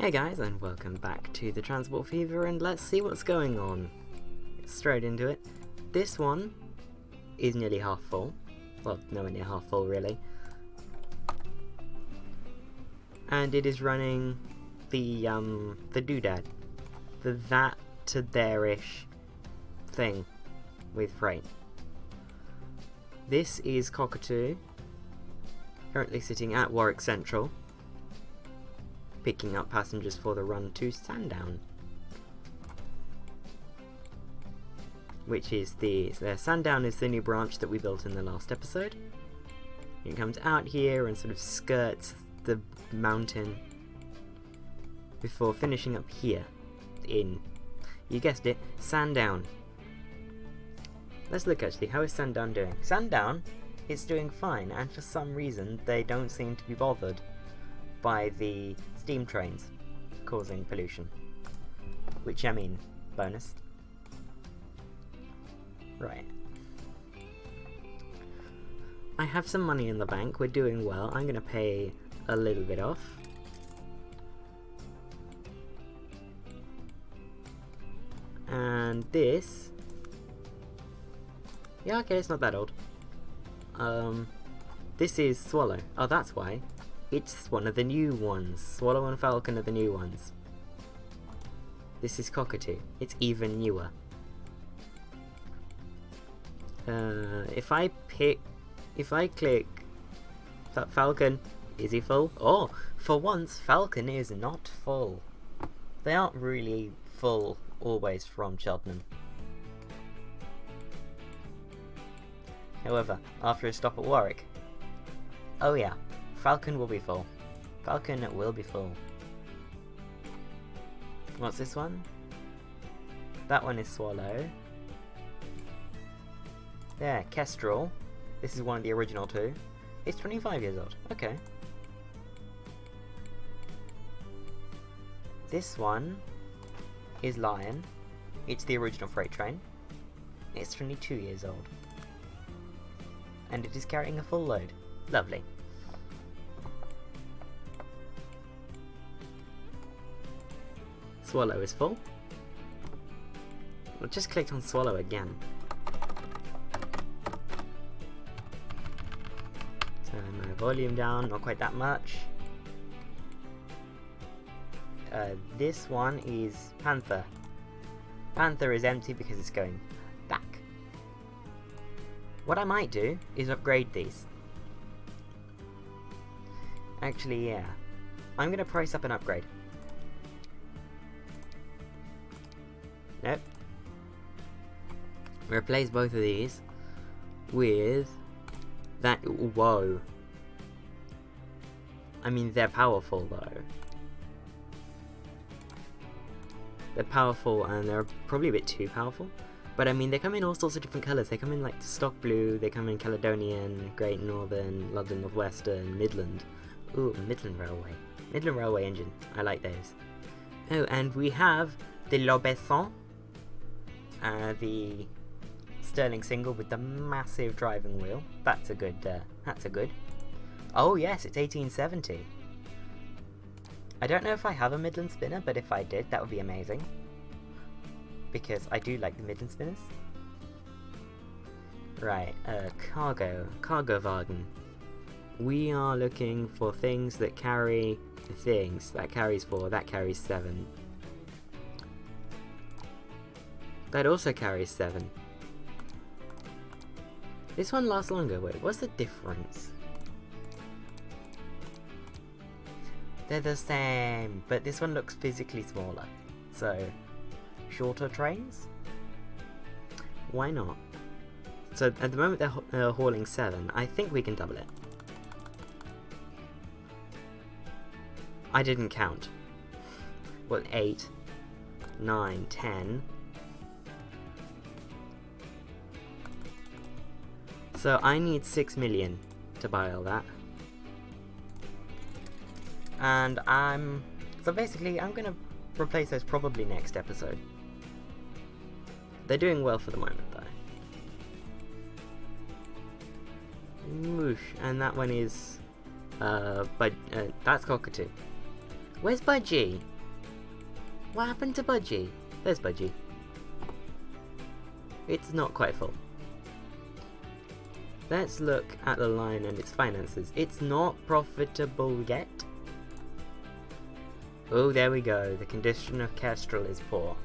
Hey guys, and welcome back to the Transport Fever, and let's see what's going on. Straight into it. This one is nearly half full. Well, nowhere near half full, really. And it is running the doodad. The that to there-ish thing with freight. This is Cockatoo, currently sitting at Warwick Central, picking up passengers for the run to Sandown, which is Sandown is the new branch that we built in the last episode. It comes out here and sort of skirts the mountain before finishing up here in, you guessed it, Sandown. Let's look actually, how is Sandown doing? Sandown is doing fine, and for some reason they don't seem to be bothered by the steam trains causing pollution. Which, I mean, bonus. Right. I have some money in the bank, we're doing well. I'm gonna pay a little bit off. And this... yeah, okay, it's not that old. This is Swallow. Oh, that's why. It's one of the new ones. Swallow and Falcon are the new ones. This is Cockatoo. It's even newer. If I click Falcon, is he full? Oh, for once, Falcon is not full. They aren't really full always from Cheltenham. However, after a stop at Warwick, oh yeah, Falcon will be full. Falcon will be full. What's this one? That one is Swallow. There, Kestrel. This is one of the original two. It's 25 years old. Okay. This one is Lion. It's the original freight train. It's 22 years old. And it is carrying a full load. Lovely. Swallow is full. I just clicked on Swallow again. Turn my volume down, not quite that much. This one is Panther. Panther is empty because it's going back. What I might do is upgrade these. Actually, yeah. I'm going to price up an upgrade. Nope. Replace both of these with that. Whoa. I mean, they're powerful though. They're powerful, and they're probably a bit too powerful. But I mean, they come in all sorts of different colours. They come in like stock blue, they come in Caledonian, Great Northern, London North Western, Midland. Ooh, Midland Railway. Midland Railway engine. I like those. Oh, and we have the L'Aubesson. The Sterling single with the massive driving wheel. That's a good, Oh yes, it's 1870. I don't know if I have a Midland spinner, but if I did, that would be amazing. Because I do like the Midland spinners. Right, cargo wagon. We are looking for things that carry things. That carries 4, that carries 7. That also carries 7. This one lasts longer. Wait, what's the difference? They're the same, but this one looks physically smaller. So, shorter trains? Why not? So at the moment they're hauling 7. I think we can double it. I didn't count. What, 8, 9, 10. So I need 6 million to buy all that. And so basically I'm gonna replace those probably next episode. They're doing well for the moment though. Whoosh, and that one is that's Cockatoo. Where's Budgie? What happened to Budgie? There's Budgie. It's not quite full. Let's look at the line and its finances. It's not profitable yet. Oh, there we go. The condition of Kestrel is poor.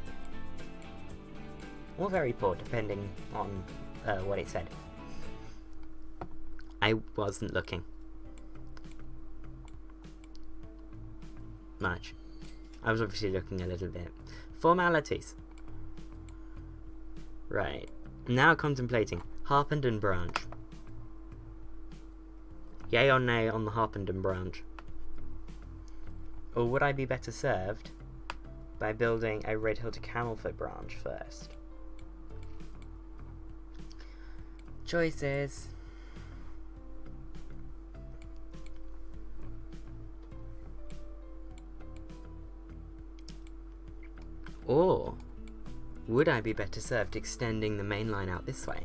Or very poor, depending on what it said. I wasn't looking much. I was obviously looking a little bit. Formalities. Right. Now contemplating. Harpenden branch. Yay or nay on the Harpenden branch? Or would I be better served by building a Redhill to Camelford branch first? Choices. Or would I be better served extending the main line out this way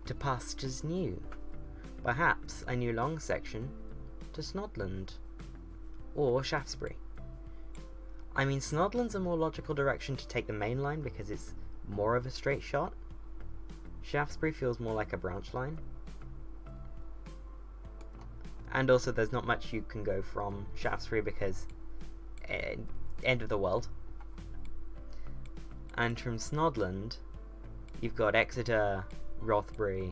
to Pastures New? Perhaps a new long section to Snodland or Shaftesbury. I mean, Snodland's a more logical direction to take the main line because it's more of a straight shot. Shaftesbury feels more like a branch line. And also there's not much you can go from Shaftesbury because end of the world. And from Snodland, you've got Exeter, Rothbury,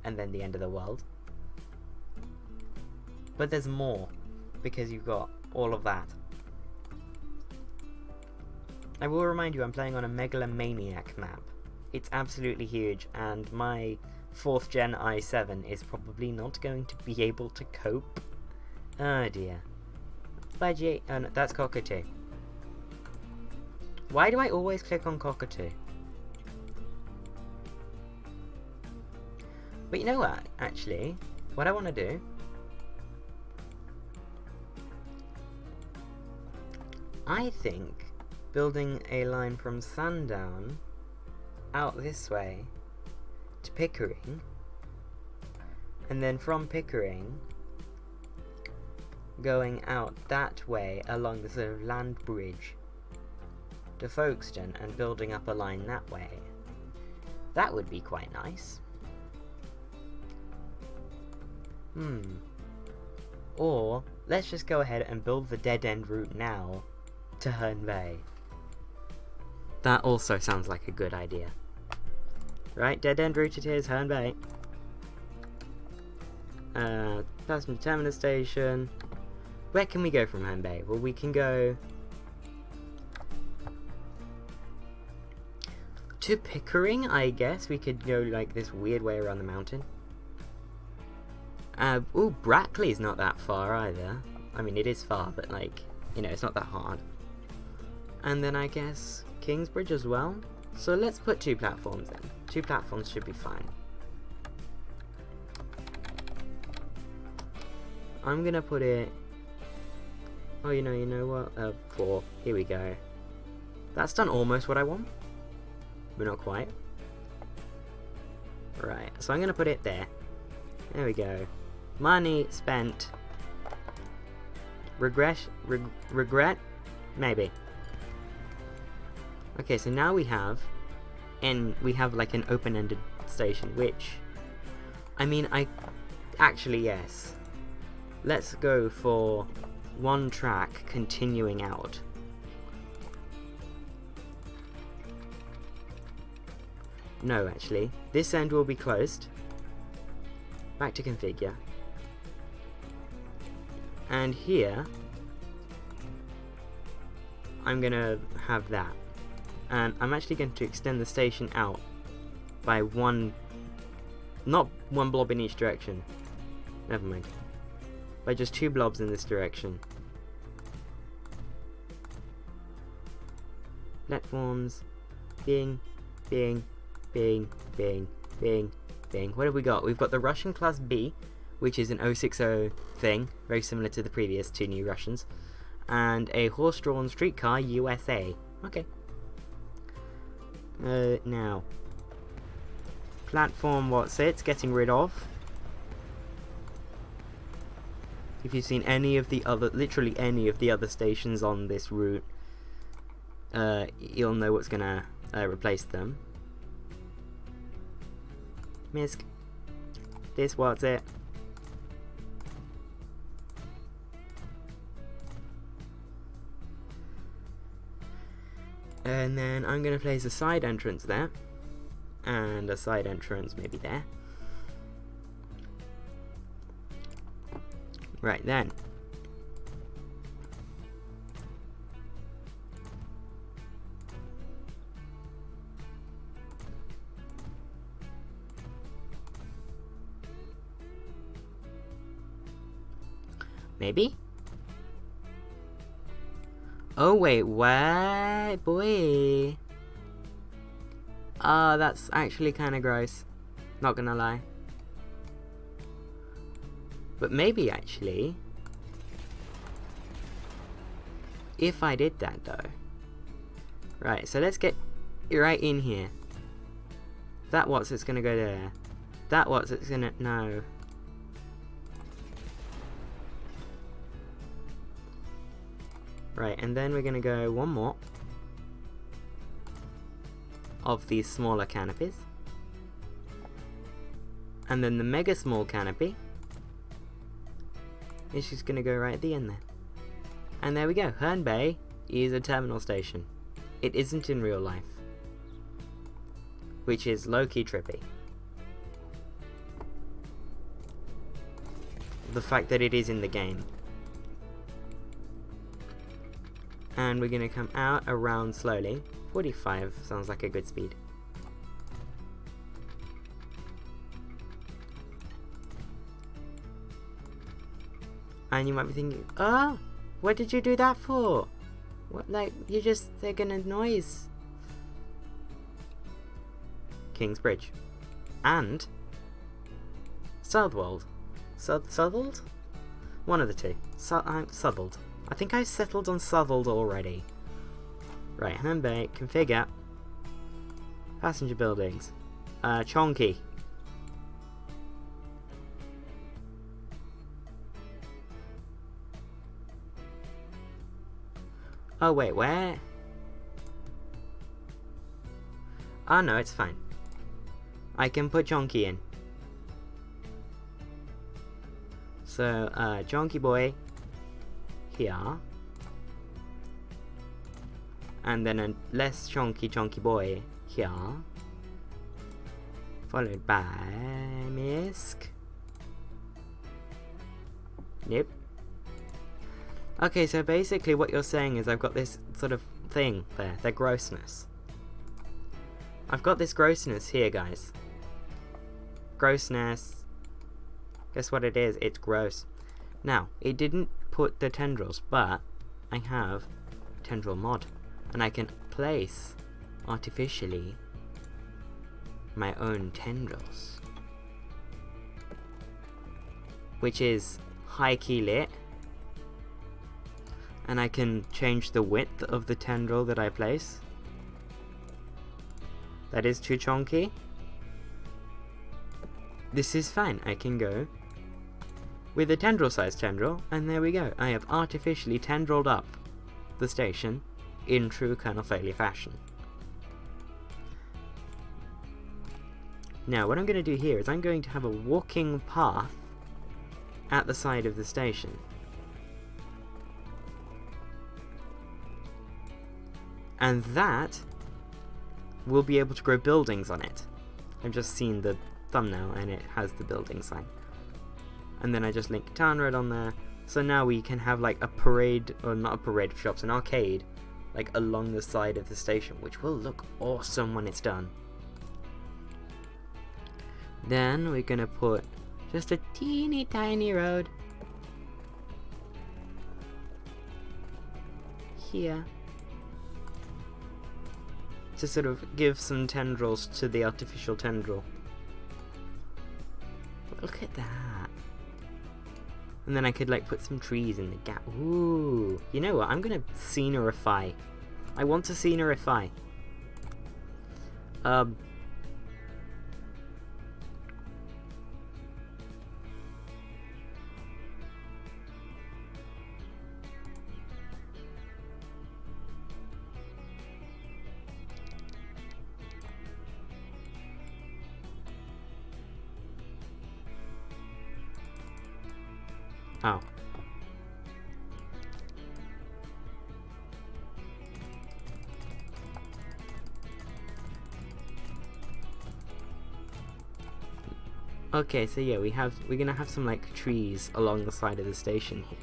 and then the end of the world. But there's more, because you've got all of that. I will remind you, I'm playing on a Megalomaniac map. It's absolutely huge, and my 4th gen i7 is probably not going to be able to cope. Oh dear. Budgie. Oh no, that's Cockatoo. Why do I always click on Cockatoo? But you know what, actually? What I want to do... I think building a line from Sundown out this way to Pickering, and then from Pickering going out that way along the sort of land bridge to Folkestone and building up a line that way. That would be quite nice. Or let's just go ahead and build the dead end route now to Herne Bay. That also sounds like a good idea. Right, dead end route it is, Herne Bay. Passenger terminus station. Where can we go from Herne Bay? Well, we can go to Pickering, I guess. We could go like this weird way around the mountain. Ooh, Brackley's not that far either. I mean, it is far, but like, you know, it's not that hard. And then I guess Kingsbridge as well. So let's put 2 platforms in. 2 platforms should be fine. I'm gonna put it... Oh, you know what? 4. Here we go. That's done almost what I want. But not quite. Right, so I'm gonna put it there. There we go. Money spent. Regret? Maybe. Okay, so now we have like an open-ended station, which, I mean, actually, yes. Let's go for 1 track continuing out. No, actually, this end will be closed. Back to configure. And here, I'm gonna have that. And I'm actually going to extend the station out by not one blob in each direction. Never mind. By just 2 blobs in this direction. Platforms. Bing, bing, bing, bing, bing, bing. What have we got? We've got the Russian Class B, which is an 060 thing, very similar to the previous 2 new Russians. And a horse-drawn streetcar USA. Okay. Now. Platform, what's it? Getting rid of. If you've seen any of the other, literally any of the other stations on this route, you'll know what's gonna replace them. Misk. This what's it. And then I'm gonna place a side entrance there. And a side entrance maybe there. Right then. Maybe? Oh wait, what? Boy. Oh, that's actually kind of gross. Not gonna lie. But maybe actually, if I did that though. Right, so let's get right in here. That what's it's gonna go there. That what's it's gonna, no. Right, and then we're gonna go one more of these smaller canopies. And then the mega small canopy is just gonna go right at the end there. And there we go, Herne Bay is a terminal station. It isn't in real life. Which is low-key trippy. The fact that it is in the game. And we're gonna come out around slowly. 45 sounds like a good speed. And you might be thinking, oh, what did you do that for? What, like, you're just making a noise. King's Bridge. And Southwold. Southwold? One of the two. Southwold. I think I've settled on Southwold already. Right, Herne Bay, configure. Passenger buildings. Chonky. Oh wait, where? Oh no, it's fine. I can put Chonky in. So, Chonky boy here. And then a less chonky boy here. Followed by Misk. Nope. Okay, so basically what you're saying is I've got this sort of thing there, the grossness. I've got this grossness here, guys. Grossness. Guess what it is? It's gross. Now, it didn't put the tendrils, but I have tendril mod. And I can place, artificially, my own tendrils. Which is high key lit. And I can change the width of the tendril that I place. That is too chonky. This is fine. I can go with a tendril sized tendril, and there we go. I have artificially tendrilled up the station in true Colonel Failure fashion. Now what I'm going to do here is I'm going to have a walking path at the side of the station. And that will be able to grow buildings on it. I've just seen the thumbnail and it has the building sign. And then I just link Town Road on there. So now we can have like a parade, or not a parade of shops, an arcade, like along the side of the station, which will look awesome when it's done. Then we're gonna put just a teeny tiny road here to sort of give some tendrils to the artificial tendril. Look at that. And then I could like put some trees in the gap. Ooh, you know what? I'm gonna scenerify. I want to scenerify. Oh. Okay, so yeah, we're gonna have some like trees along the side of the station here.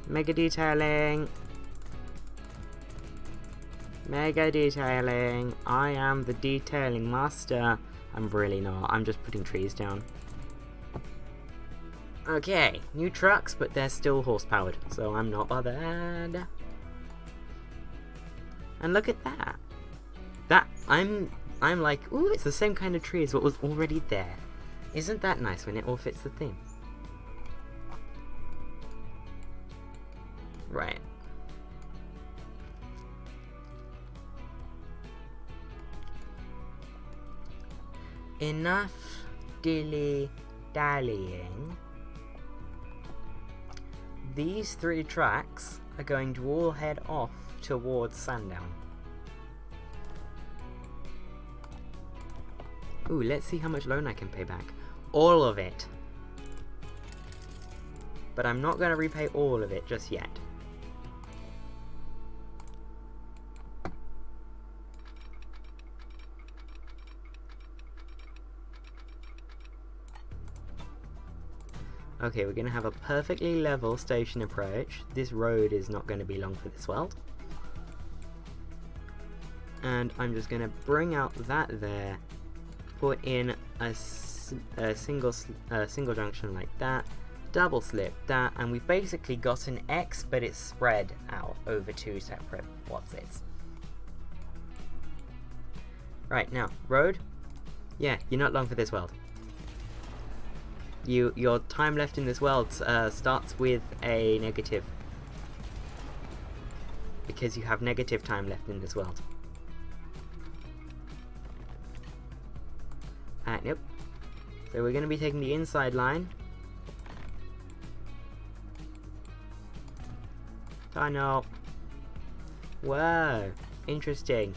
Mega detailing. Mega detailing. I am the detailing master. I'm really not. I'm just putting trees down. Okay, new trucks, but they're still horse-powered, so I'm not bothered. And look at that. I'm like, ooh, it's the same kind of tree as what was already there. Isn't that nice when it all fits the theme? Right. Enough dilly-dallying. These 3 tracks are going to all head off towards Sundown. Ooh, let's see how much loan I can pay back. All of it. But I'm not going to repay all of it just yet. Okay, we're going to have a perfectly level station approach. This road is not going to be long for this world. And I'm just going to bring out that there. Put in a single junction like that, double slip that, and we've basically got an X, but it's spread out over 2 separate what's-its. Right, now, road. Yeah, you're not long for this world. Your time left in this world starts with a negative. Because you have negative time left in this world. Nope. So we're going to be taking the inside line. Tunnel. Whoa. Interesting.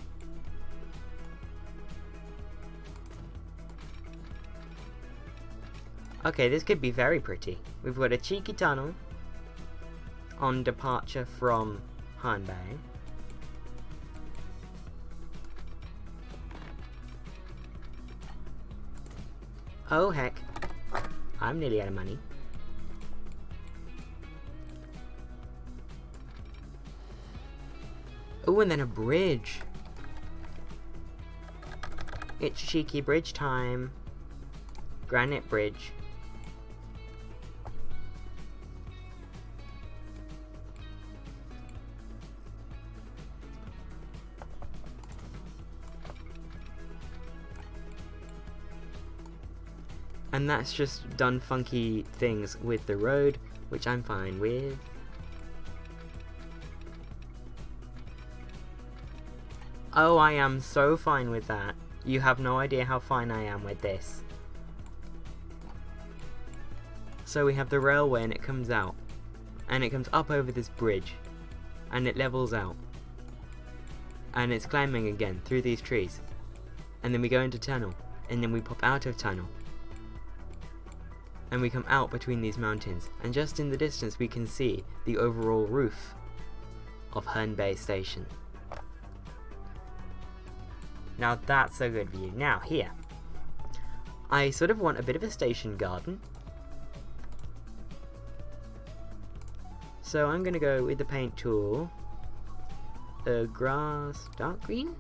Okay, this could be very pretty. We've got a cheeky tunnel on departure from Herne Bay. Oh heck, I'm nearly out of money. Oh, and then a bridge. It's cheeky bridge time. Granite bridge. And that's just done funky things with the road, which I'm fine with. Oh, I am so fine with that. You have no idea how fine I am with this. So we have the railway and it comes out. And it comes up over this bridge. And it levels out. And it's climbing again through these trees. And then we go into tunnel. And then we pop out of tunnel. And we come out between these mountains, and just in the distance we can see the overall roof of Herne Bay Station. Now that's a good view. Now here, I sort of want a bit of a station garden. So I'm going to go with the paint tool, grass, dark green?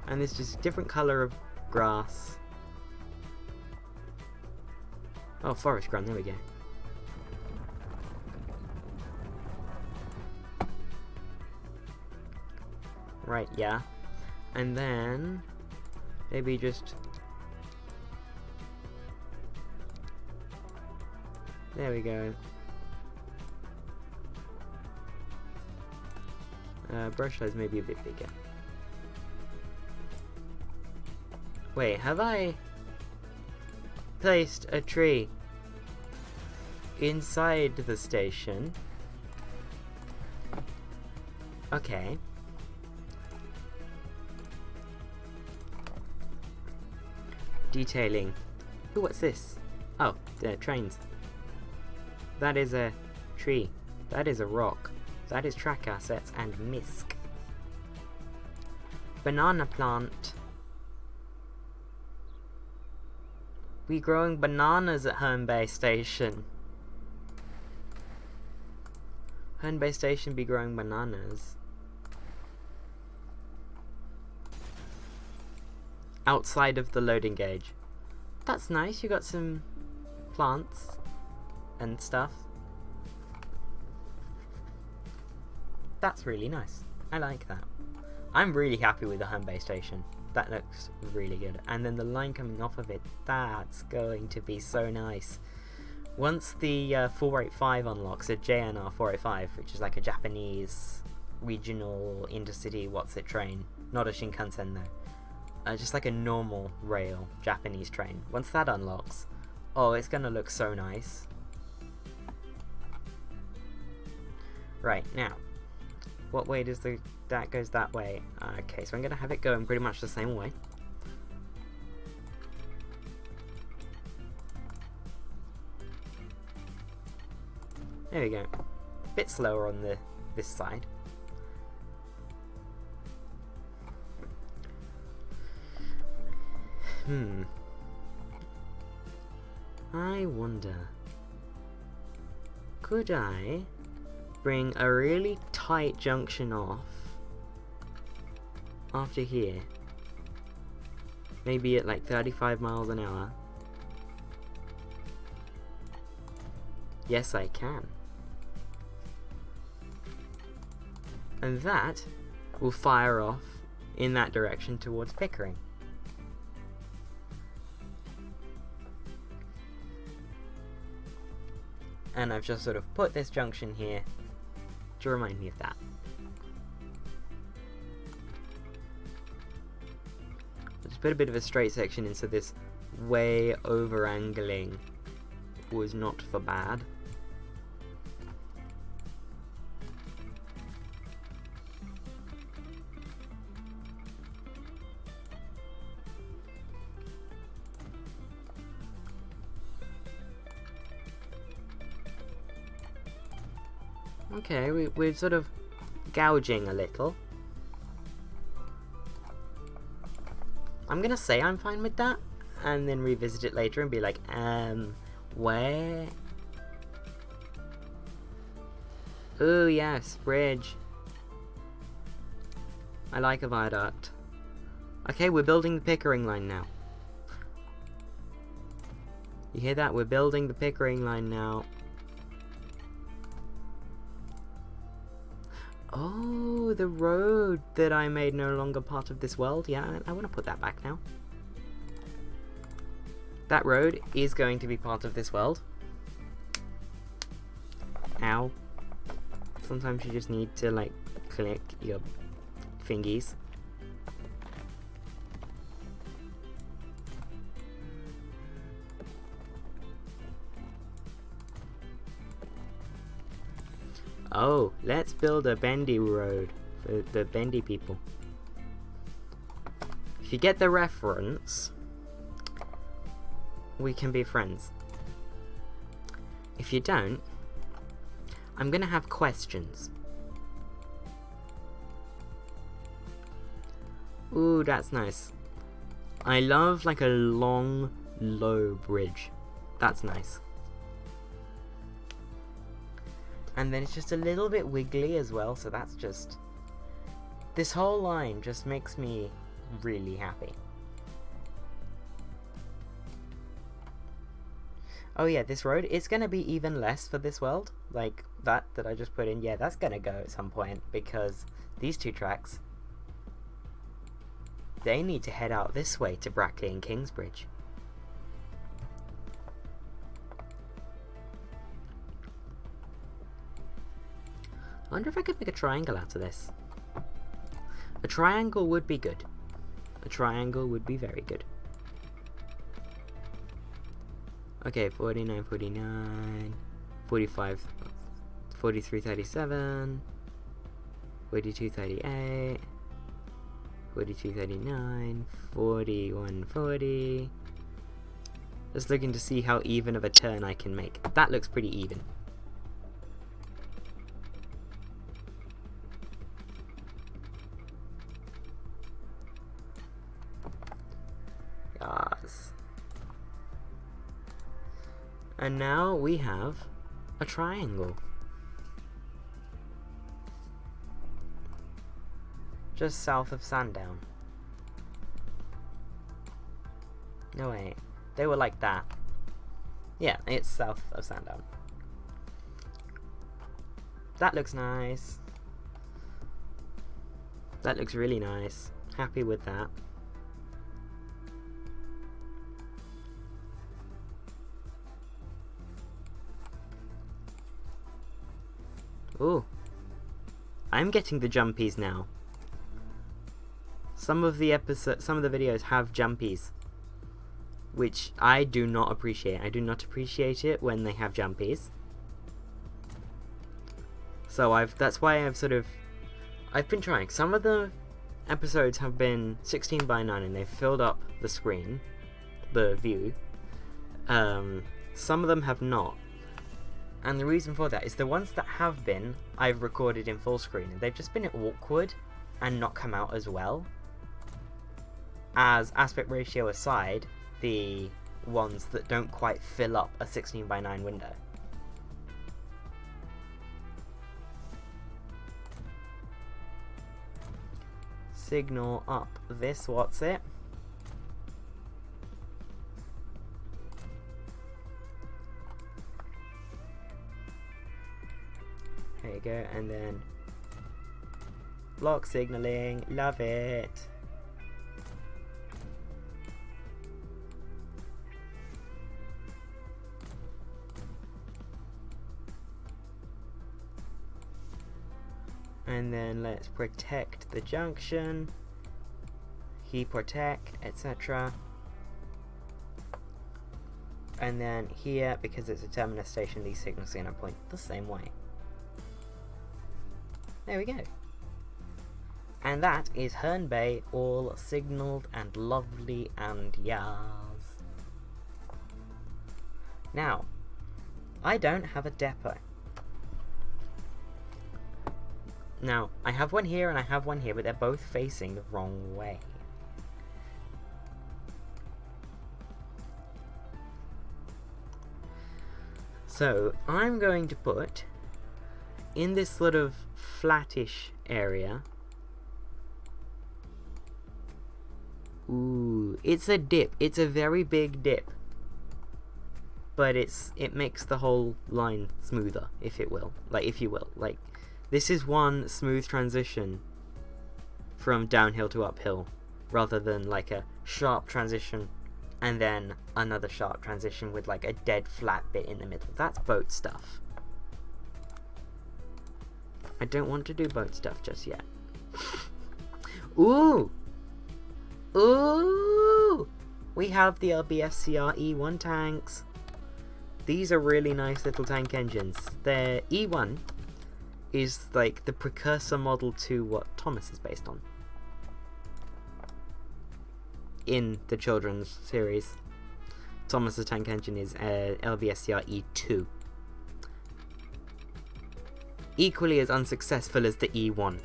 And there's just a different colour of grass. Oh, forest ground, there we go. Right, yeah. And then maybe just there we go. Brush size maybe a bit bigger. Wait, have I placed a tree inside the station? Okay. Detailing. Ooh, what's this? Oh, the trains. That is a tree. That is a rock. That is track assets and misc. Banana plant. We growing bananas at Herne Bay Station. Herne Bay Station be growing bananas. Outside of the loading gauge. That's nice, you got some plants and stuff. That's really nice. I like that. I'm really happy with the Herne Bay Station. That looks really good. And then the line coming off of it, that's going to be so nice. Once the 485 unlocks, a JNR 485, which is like a Japanese regional intercity what's-it train. Not a Shinkansen though. Just like a normal rail Japanese train. Once that unlocks, oh, it's gonna look so nice. Right, now, what way does that goes that way? Okay, so I'm gonna have it going pretty much the same way. There we go. Bit slower on this side. I wonder, could I bring a really tight junction off after here? Maybe at like 35 miles an hour. Yes, I can. And that will fire off in that direction towards Pickering. And I've just sort of put this junction here to remind me of that. Just put a bit of a straight section in so this way over angling was not for bad. Okay, we're sort of gouging a little. I'm gonna say I'm fine with that, and then revisit it later and be like, where? Ooh, yes, bridge. I like a viaduct. Okay, we're building the Pickering line now. You hear that? We're building the Pickering line now. Oh, the road that I made no longer part of this world. Yeah, I want to put that back now. That road is going to be part of this world. Ow. Sometimes you just need to, like, click your fingies. Oh, let's build a bendy road for the bendy people. If you get the reference, we can be friends. If you don't, I'm gonna have questions. Ooh, that's nice. I love like a long, low bridge. That's nice. And then it's just a little bit wiggly as well, so that's just... This whole line just makes me really happy. Oh yeah, this road, it's gonna be even less for this world. Like, that I just put in, yeah, that's gonna go at some point, because these two tracks, they need to head out this way to Brackley and Kingsbridge. I wonder if I could make a triangle out of this. A triangle would be good. A triangle would be very good. Okay, 49, 49, 45, 43, 37. 42.38, 42.39, 41.40. Just looking to see how even of a turn I can make. That looks pretty even. Yes. And now we have a triangle. Just south of Sandown. No wait, they were like that. Yeah, it's south of Sandown. That looks nice. That looks really nice. Happy with that. Ooh. I'm getting the jumpies now. Some of the videos have jumpies, which I do not appreciate. I do not appreciate it when they have jumpies. So that's why I've been trying. Some of the episodes have been 16:9 and they've filled up the screen, the view. Some of them have not. And the reason for that is the ones that have been, I've recorded in full screen, and they've just been awkward and not come out as well. As aspect ratio aside, the ones that don't quite fill up a 16:9 window. Signal up this, what's it? There you go, and then block signaling, love it. And then let's protect the junction, key protect, etc. And then here, because it's a terminus station, these signals are going to point the same way. There we go. And that is Herne Bay, all signalled and lovely and yas. Now, I don't have a depot. Now, I have one here and I have one here, but they're both facing the wrong way. So, I'm going to put, in this sort of flattish area, ooh, it's a dip. It's a very big dip. But it makes the whole line smoother, if you will. Like, this is one smooth transition from downhill to uphill, rather than like a sharp transition and then another sharp transition with like a dead flat bit in the middle. That's boat stuff. I don't want to do boat stuff just yet. Ooh! Ooh! We have the LBSCR E1 tanks. These are really nice little tank engines. They're E1 is like the precursor model to what Thomas is based on in the children's series. Thomas's tank engine is LBSCR E2. Equally as unsuccessful as the E1.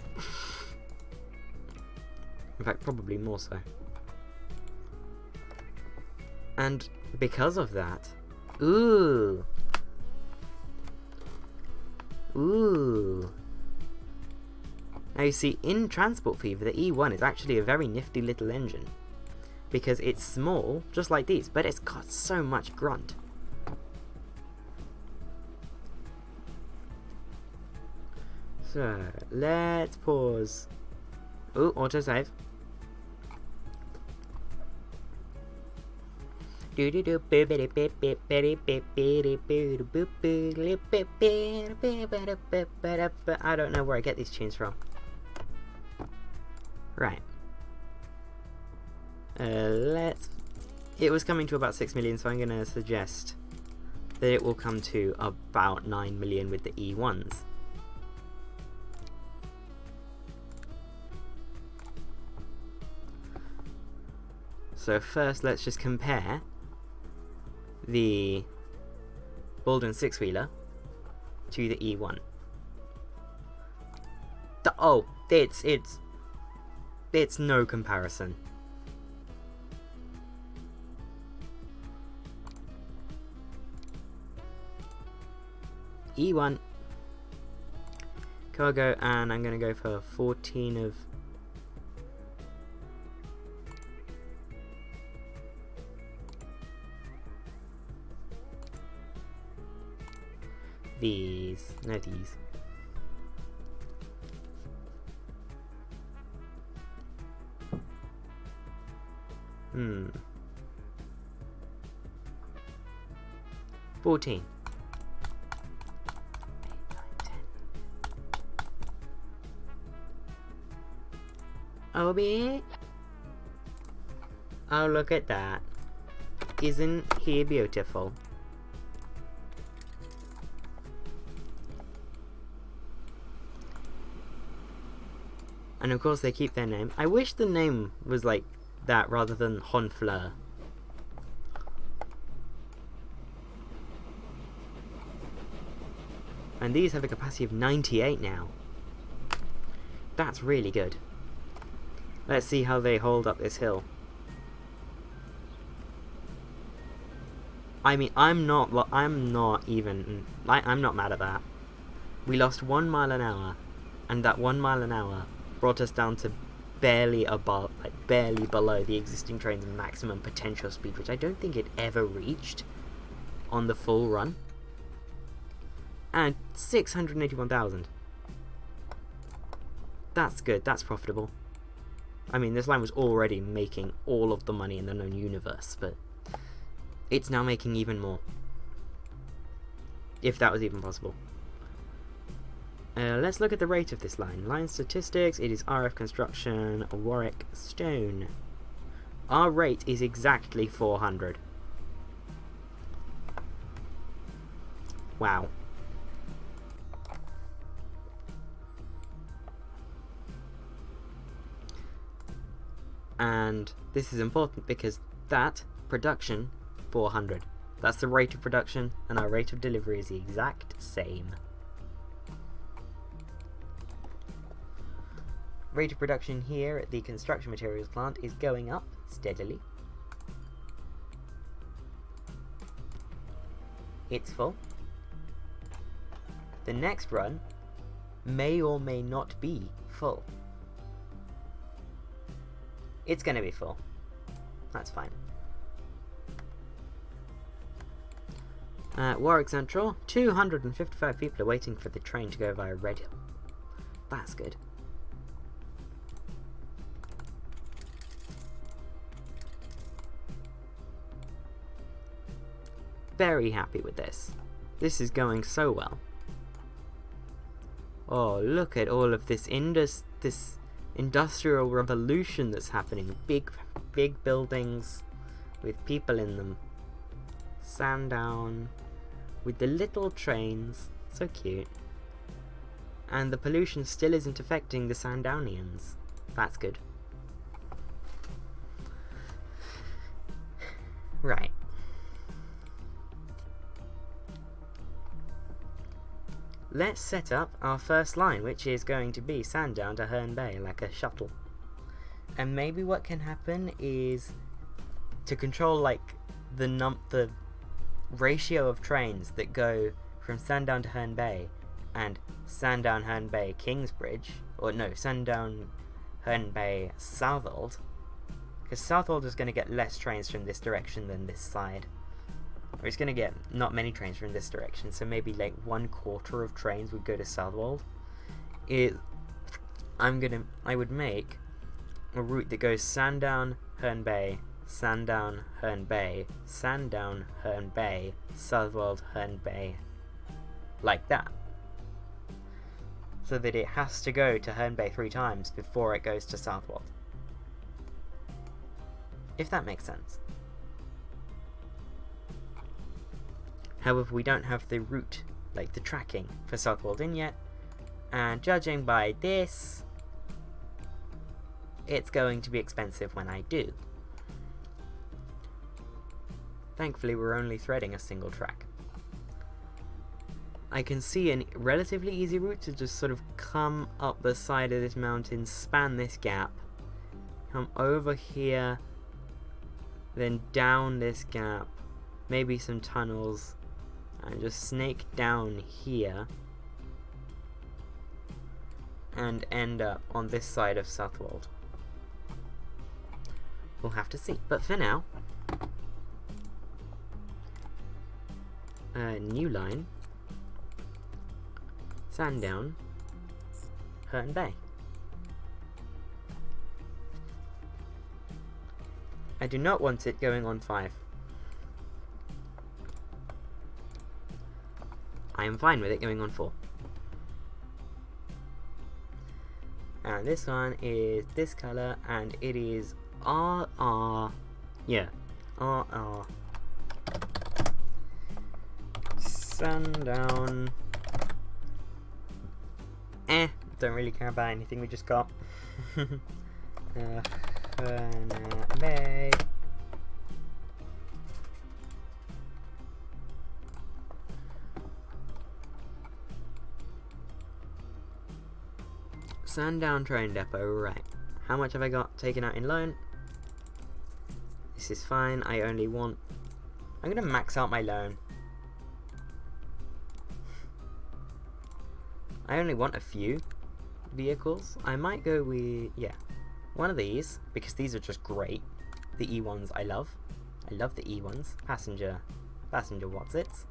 In fact, probably more so. And because of that, ooh. Ooh. Now you see, in Transport Fever, the E1 is actually a very nifty little engine. Because it's small, just like these, but it's got so much grunt. So, let's pause. Ooh, autosave. I don't know where I get these tunes from. Right. It was coming to about 6 million, so I'm going to suggest that it will come to about 9 million with the E1s. So first, let's just compare the Baldwin 6-wheeler to the E1. Oh, it's no comparison. E1 cargo, and I'm gonna go for 14 of these. No, these. Hmm. 14. 8, 9, 10. Obi? Oh, look at that. Isn't he beautiful? And of course they keep their name. I wish the name was like that rather than Honfleur. And these have a capacity of 98 now. That's really good. Let's see how they hold up this hill. I mean, I'm not mad at that. We lost 1 mile an hour, and that 1 mile an hour brought us down to barely below the existing train's maximum potential speed, which I don't think it ever reached on the full run. And 681,000. That's good, that's profitable. I mean, this line was already making all of the money in the known universe, but it's now making even more. If that was even possible. Let's look at the rate of this line. Line statistics, it is RF construction, Warwick Stone. Our rate is exactly 400. Wow. And this is important because that production, 400. That's the rate of production, and our rate of delivery is the exact same. Rate of production here at the construction materials plant is going up steadily. It's full. The next run may or may not be full. It's going to be full. That's fine. Warwick Central, 255 people are waiting for the train to go via Red Hill. That's good. Very happy with this. This is going so well. Oh, look at all of this industrial revolution that's happening. Big buildings with people in them. Sandown with the little trains. So cute. And the pollution still isn't affecting the Sandownians. That's good. Right. Let's set up our first line, which is going to be Sandown to Herne Bay, like a shuttle. And maybe what can happen is to control like the ratio of trains that go from Sandown to Herne Bay and Sandown, Herne Bay, Kingsbridge, or no, Sandown, Herne Bay, Southwold, because Southwold is going to get less trains from this direction than this side. Or it's going to get not many trains from this direction, so maybe like 1/4 of trains would go to Southwold. I would make a route that goes Sandown, Herne Bay, Sandown, Herne Bay, Sandown, Herne Bay, Southwold, Herne Bay, like that. So that it has to go to Herne Bay 3 times before it goes to Southwold. If that makes sense. However, we don't have the route, like the tracking, for Southwold in yet, and judging by this, it's going to be expensive when I do. Thankfully, we're only threading a single track. I can see a relatively easy route to just sort of come up the side of this mountain, span this gap, come over here, then down this gap, maybe some tunnels, and just snake down here, and end up on this side of Southwold. We'll have to see, but for now, new line, Sandown, Herne Bay. I do not want it going on 5. I am fine with it going on 4. And this one is this colour, and it is RR. Yeah, RR. Sundown. Don't really care about anything we just got. Bay. Sandown train depot, right. How much have I got taken out in loan? This is fine, I only want... I'm gonna max out my loan. I only want a few vehicles. I might go with, yeah, one of these, because these are just great. The E1s I love. I love the E1s. Passenger what's-its.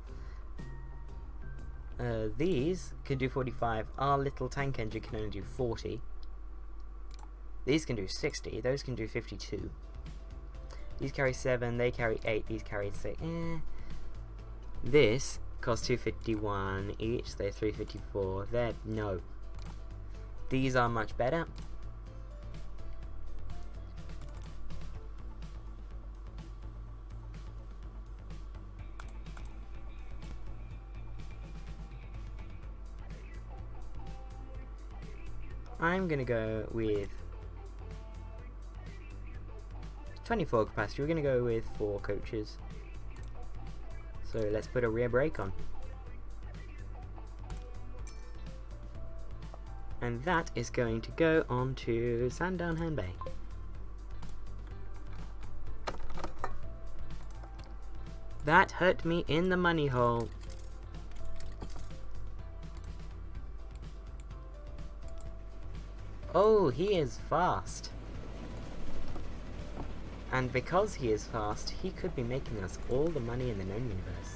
These can do 45. Our little tank engine can only do 40. These can do 60. Those can do 52. These carry 7. They carry 8. These carry 6. This costs 251 each. They're 354. They're no. These are much better. I'm gonna go with 24 capacity. We're gonna go with 4 coaches. So let's put a rear brake on. And that is going to go on to Sandown Herne Bay. That hurt me in the money hole. Oh, he is fast. And because he is fast, he could be making us all the money in the known universe.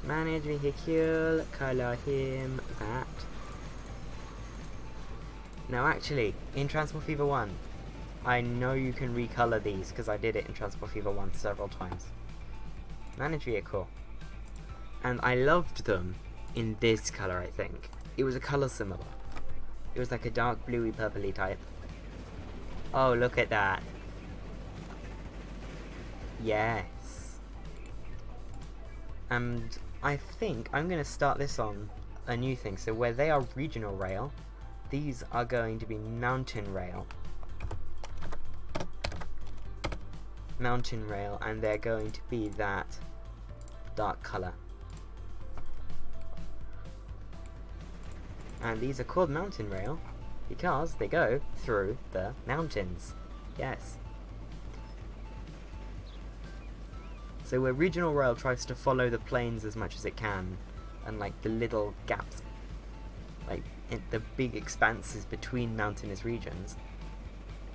Manage vehicle, color him that. Now actually, in Transport Fever 1, I know you can recolor these because I did it in Transport Fever 1 several times. Manage vehicle. And I loved them in this color, I think. It was a color similar. It was like a dark bluey purpley type. Oh, look at that. Yes. And I think I'm going to start this on a new thing. So where they are regional rail, these are going to be mountain rail. Mountain rail, and they're going to be that dark color. And these are called mountain rail because they go through the mountains. Yes. So where regional rail tries to follow the plains as much as it can, and like the little gaps, like in the big expanses between mountainous regions,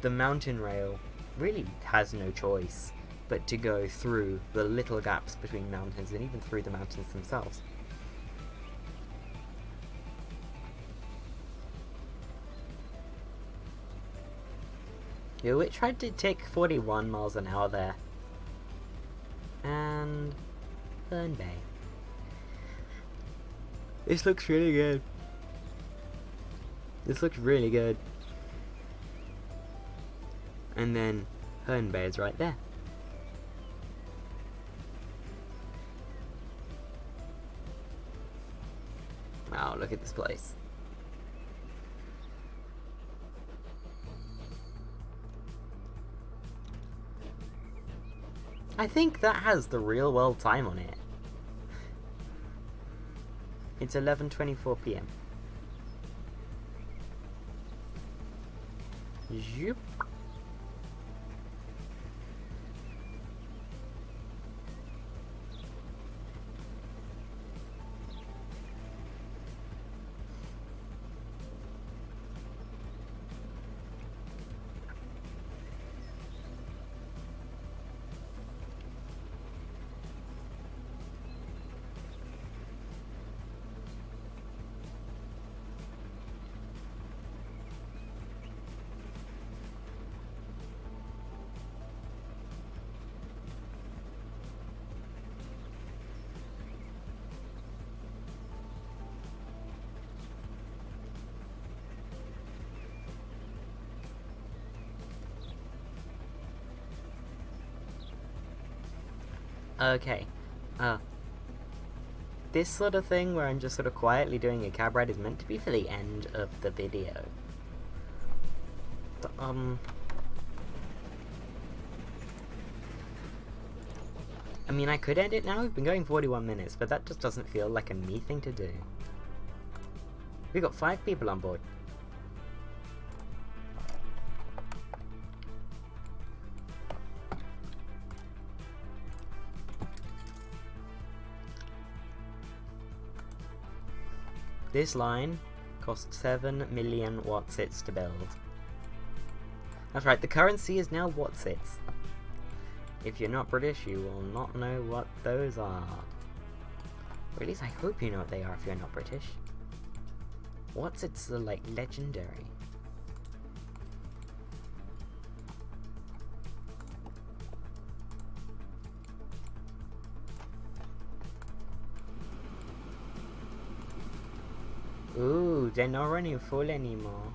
the mountain rail really has no choice but to go through the little gaps between mountains and even through the mountains themselves. Yo, it tried to take 41 miles an hour there. And Herne Bay. This looks really good. This looks really good. And then Herne Bay is right there. Wow, look at this place. I think that has the real world time on it. It's 11:24 p.m. Zoop. Okay, this sort of thing where I'm just sort of quietly doing a cab ride is meant to be for the end of the video. But, I mean, I could end it now. We've been going 41 minutes, but that just doesn't feel like a me thing to do. We've got 5 people on board. This line cost 7 million Watsits to build. That's right, the currency is now Watsits. If you're not British, you will not know what those are. Or at least I hope you know what they are if you're not British. Watsits are like legendary. Ooh, they're not running full anymore.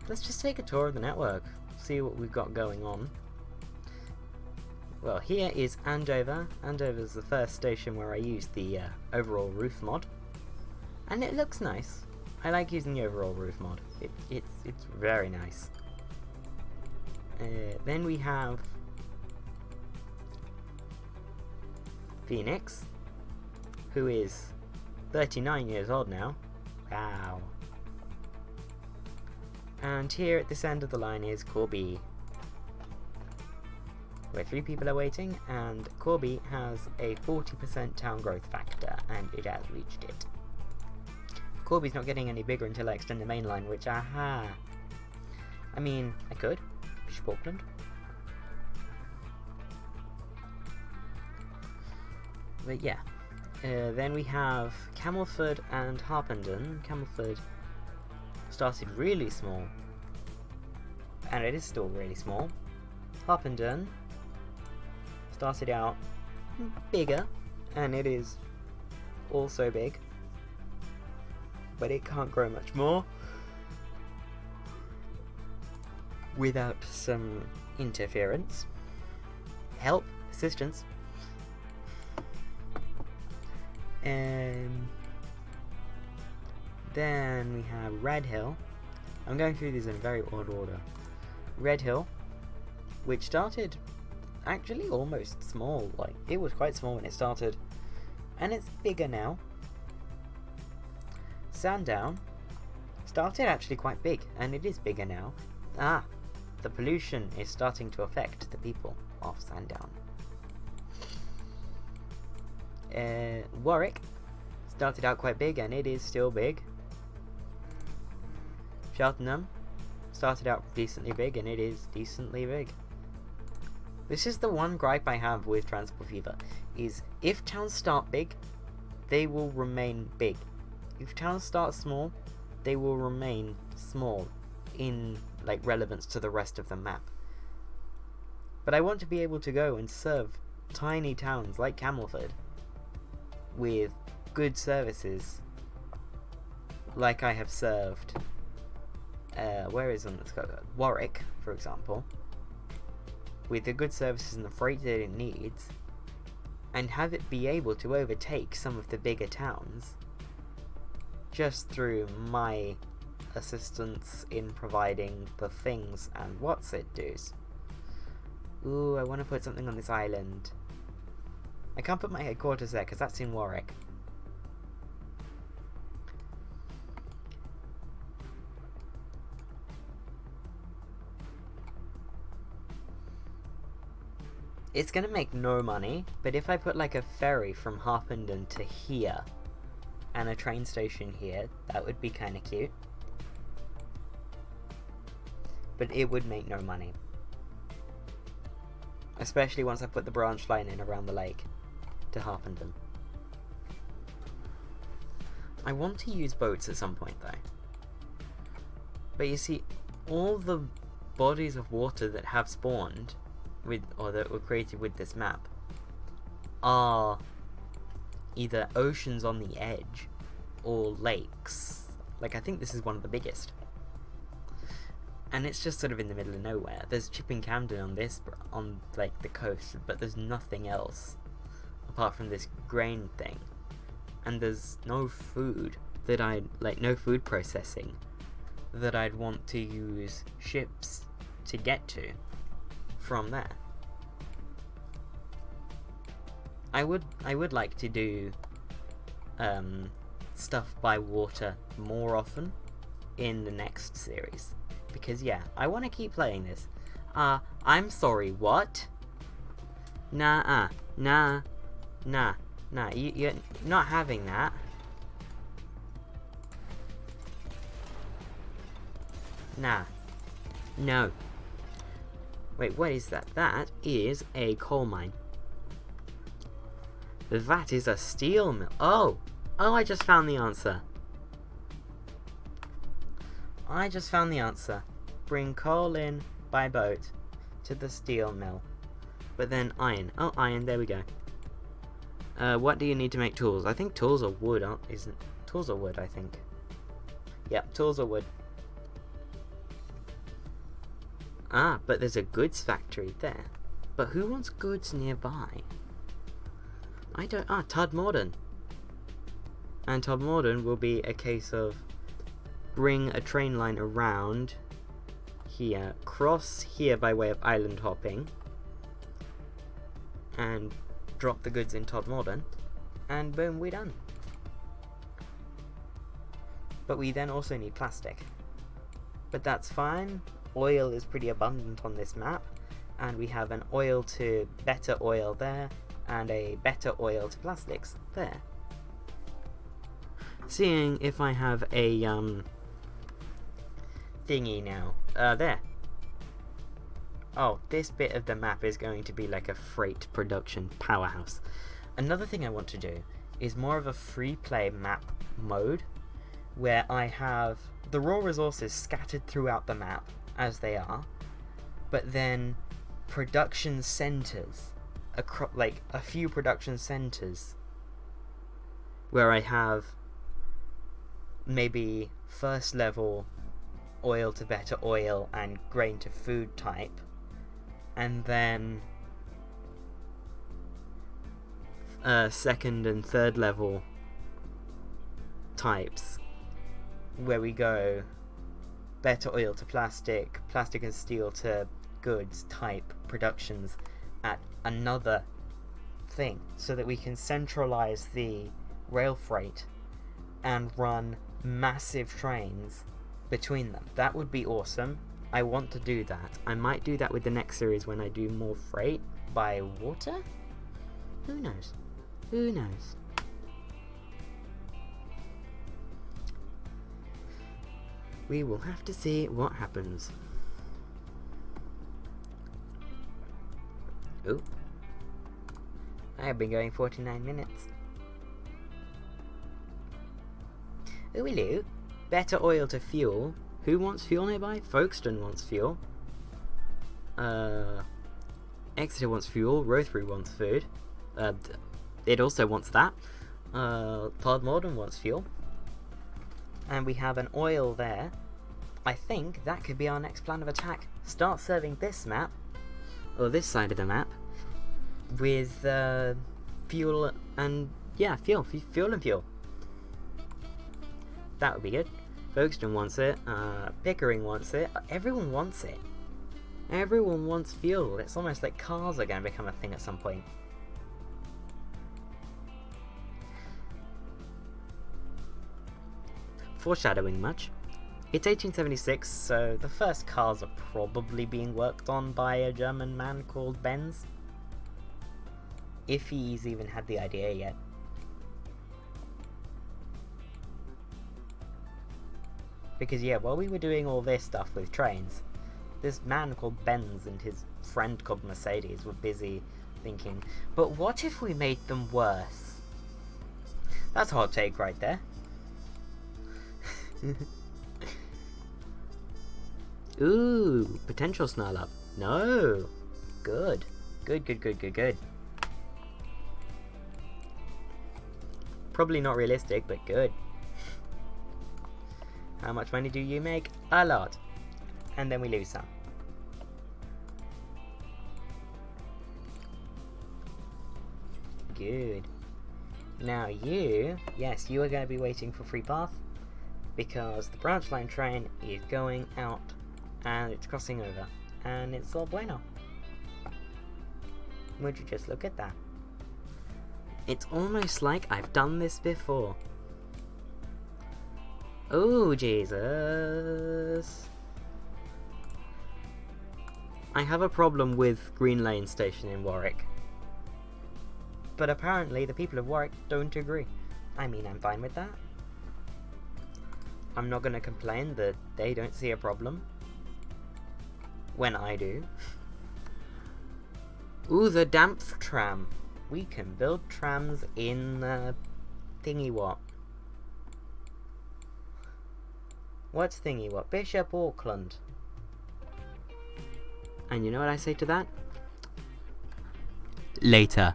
Let's just take a tour of the network, see what we've got going on. Well, here is Andover. Andover is the first station where I used the overall roof mod, and it looks nice. I like using the overall roof mod. It's very nice. Then we have Phoenix, who is 39 years old now. Wow. And here at this end of the line is Corby, where 3 people are waiting, and Corby has a 40% town growth factor, and it has reached it. Corby's not getting any bigger until I extend the main line, which, aha! I mean, I could. Bishop Auckland. But yeah. Then we have Camelford and Harpenden. Camelford started really small, and it is still really small. Harpenden started out bigger, and it is also big, but it can't grow much more without some interference, help, assistance. And then we have Red Hill. I'm going through these in a very odd order. Red Hill, which started actually almost small, like it was quite small when it started, and it's bigger now. Sandown started actually quite big, and it is bigger now. The pollution is starting to affect the people of Sandown. Warwick started out quite big, and it is still big. Cheltenham started out decently big, and it is decently big. This is the one gripe I have with Transport Fever, is if towns start big, they will remain big. If towns start small, they will remain small in like relevance to the rest of the map. But I want to be able to go and serve tiny towns like Camelford with good services like I have served where is one that's got Warwick, for example, with the good services and the freight that it needs, and have it be able to overtake some of the bigger towns just through my assistance in providing the things and what's it does. Ooh, I want to put something on this island. I can't put my headquarters there because that's in Warwick. It's gonna make no money, but if I put like a ferry from Harpenden to here and a train station here, that would be kind of cute. But it would make no money. Especially once I put the branch line in around the lake to Harpenden. I want to use boats at some point though. But you see, all the bodies of water that have spawned with, or that were created with this map, are either oceans on the edge or lakes. Like, I think this is one of the biggest. And it's just sort of in the middle of nowhere. There's Chipping Camden on this, on like the coast, but there's nothing else apart from this grain thing. And there's no food that no food processing that I'd want to use ships to get to from there. I would like to do stuff by water more often in the next series, because yeah, I want to keep playing this. I'm sorry, what? Nah, you're not having that. Nah, no. Wait, what is that? That is a coal mine. That is a steel mill. Oh, I just found the answer. Bring coal in by boat to the steel mill. But then iron. Oh, iron, there we go. What do you need to make tools? I think tools are wood, isn't tools are wood, I think. Yep, tools are wood. Ah, but there's a goods factory there. But who wants goods nearby? Todmorden. And Todmorden will be a case of bring a train line around here, cross here by way of island hopping, and drop the goods in Todmorden, and boom, we're done. But we then also need plastic. But that's fine. Oil is pretty abundant on this map, and we have an oil to better oil there, and a better oil to plastics there. Seeing if I have a thingy now. There. Oh, this bit of the map is going to be like a freight production powerhouse. Another thing I want to do is more of a free play map mode, where I have the raw resources scattered throughout the map as they are, but then production centers, like a few production centers, where I have maybe first level oil to better oil and grain to food type, and then second and third level types, where we go better oil to plastic, plastic and steel to goods type productions at another thing, so that we can centralize the rail freight and run massive trains between them. That would be awesome. I want to do that. I might do that with the next series when I do more freight by water? Who knows? Who knows? We will have to see what happens. Oh. I have been going 49 minutes. Oh, hello. Better oil to fuel. Who wants fuel nearby? Folkestone wants fuel. Exeter wants fuel. Rothbury wants food. It also wants that. Todmorden wants fuel. And we have an oil there. I think that could be our next plan of attack. Start serving this map, or this side of the map, with fuel and, yeah, fuel and fuel. That would be good. Folkestone wants it, Pickering wants it, everyone wants it. Everyone wants fuel. It's almost like cars are going to become a thing at some point. Foreshadowing much. It's 1876, so the first cars are probably being worked on by a German man called Benz. If he's even had the idea yet. Because yeah, while we were doing all this stuff with trains, this man called Benz and his friend called Mercedes were busy thinking, but what if we made them worse? That's a hot take right there. Ooh, potential snarl up. No. Good. Good. Probably not realistic, but good. How much money do you make? A lot. And then we lose some. Good. Now you, yes, you are going to be waiting for free path, because the branch line train is going out and it's crossing over, and it's all bueno. Would you just look at that? It's almost like I've done this before. Oh, Jesus. I have a problem with Green Lane Station in Warwick. But apparently the people of Warwick don't agree. I mean, I'm fine with that. I'm not going to complain that they don't see a problem when I do. Ooh, the Dampf tram. We can build trams in thingy what? What's thingy what? Bishop Auckland. And you know what I say to that? Later.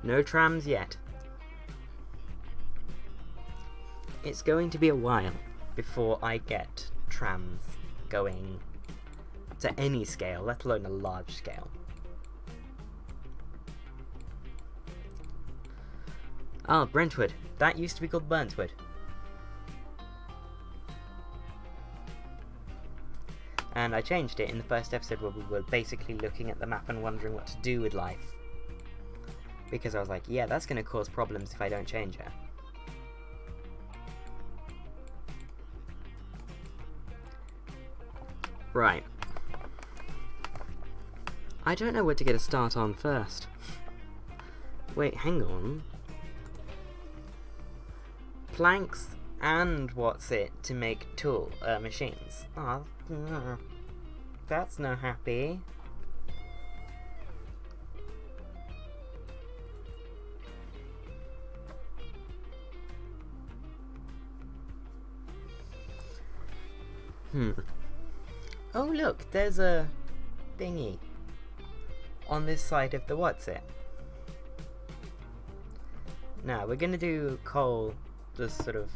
No trams yet. It's going to be a while before I get trams going to any scale, let alone a large scale. Ah, Brentwood. That used to be called Burntwood. And I changed it in the first episode where we were basically looking at the map and wondering what to do with life. Because I was like, yeah, that's going to cause problems if I don't change it. Right. I don't know what to get a start on first. Wait, hang on. Planks and what's it to make machines. Ah, that's no happy. Oh look, there's a thingy on this side of the what's it. Now we're gonna do coal just sort of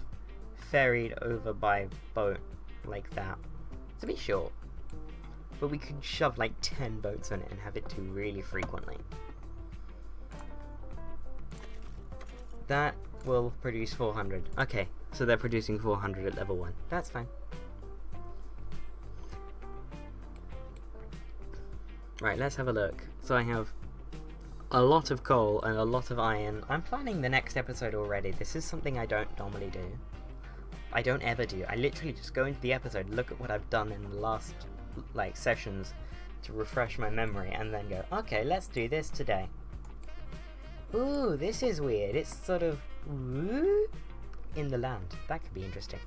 ferried over by boat like that. It's a bit short, but we could shove like 10 boats on it and have it do really frequently. That will produce 400. Okay, so they're producing 400 at level 1. That's fine. Right, let's have a look. So I have a lot of coal and a lot of iron. I'm planning the next episode already. This is something I don't normally do. I don't ever do. I literally just go into the episode, look at what I've done in the last sessions to refresh my memory, and then go, okay, let's do this today. Ooh, this is weird. It's sort of in the land. That could be interesting.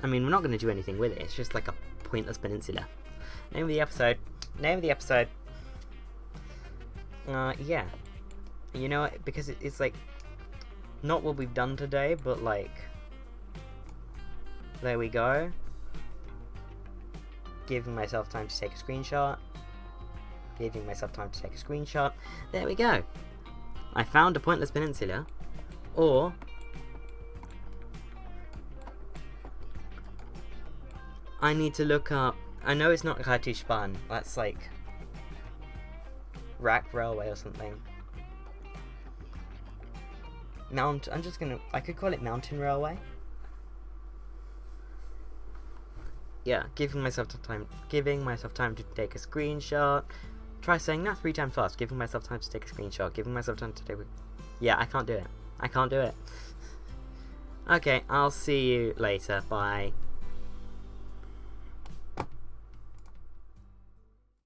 I mean, we're not going to do anything with it. It's just like a pointless peninsula. Name of the episode. Yeah. You know, because it's like, not what we've done today, but like, there we go. Giving myself time to take a screenshot. There we go. I found a pointless peninsula. Or I need to look up. I know it's not Ratishban. That's like Rack Railway or something. I could call it Mountain Railway. Yeah, giving myself time to take a screenshot. Try saying that 3 times fast. Giving myself time to take a screenshot. Giving myself time to take a... Yeah, I can't do it. Okay, I'll see you later. Bye.